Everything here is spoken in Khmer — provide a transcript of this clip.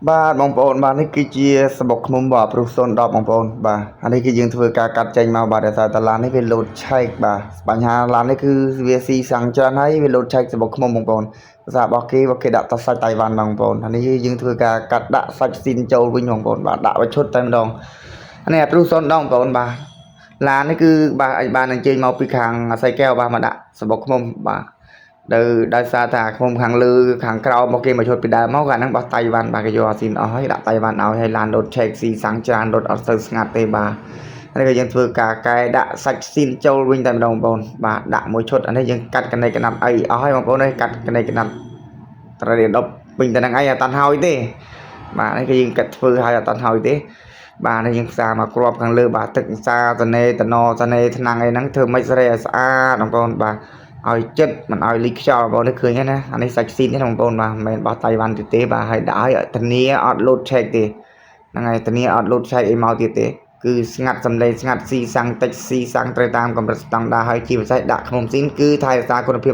បាទបងប្អូនបាទនេះគឺជាសបុកឃ្មុំបាទព្រុស010បងប្អូនបាទអានេះគឺយើងធ្វើការកាត់ចេញមកបាទដោយសារតែឡាននេះវាលោតឆែកបាទបញ្ហាឡាននេះគឺវាស៊ីសាំងច្រើនហើយវាលោតឆែកសបុកឃ្មុំបងប្អូនភាសារបស់គេដាក់ទៅសាច់តៃវ៉ាន់បងប្អូនអានេះគឺយើងធ្វើការកាត់ដាក់សាច់ស៊ីនចូលវិញបងប្អូនបាទដាក់ឲ្យឈុតតែម្ដងអានេះព្រុស010បងប្អូនបាទឡាននេះគឺបាទអាចបានអញ្ជើញមកពីខាងអាស័យកែវបាទមកដាក់សបុកឃ្មុំបាទដោយសារតែឃ្មុំខាងលើខាងក្រោមមកគេមកឈុតពីដើមមកអាហ្នឹងបោះតៃវ៉ាន់បាទគេយកអាស៊ីនអស់ហើយដាក់តៃវ៉ាន់ឲ្យឡានរត់ឆែកស៊ីសាំងច្រើនរត់អត់ទៅស្ងាត់ទេបាទហើយក៏យើងធ្វើការកែដាក់សាច់ស៊ីនចូលវិញតែម្ដងបងប្អូនបាទដាក់មួយឈុតអានេះយើងកាត់កណេកណាត់អីអស់ហើយបងប្អូនកាត់កណេកណាត់ត្រេដប់វិញតែហ្នឹងអីអត់តាន់ហើយទេបាទនេះគឺយើងកាត់ធ្វើឲ្យអត់តាន់ហើយទេបាទនេះយើងផ្សារមកគ្រាប់ខាងលើបាទទឹកសាតនេតណតនេថ្នាំងអីហ្នឹងធ្វើមិនស្រីឲ្យស្អាតបងប្អូនបាទឲ្យចិត្តមិនឲ្យលីខ្យល់បងប្អូននេះឃើញហើយណាអានេះសាច់ស៊ីនទេបងប្អូនបាទមិនមែនបោះតៃវ៉ាន់ទៀតទេបាទឲ្យដាក់ឲ្យធានាអត់លោតឆែកទេហ្នឹងហើយធានាអត់លោតឆែកអីមកទៀតទេគឺស្ងាត់សំឡេងស្ងាត់ស៊ីសាំងតិចស៊ីសាំងត្រូវតាមកម្រិតស្តង់ដារហើយជាពិសេសដាក់ក្នុងស៊ីនគឺថែរក្សាគុណភាព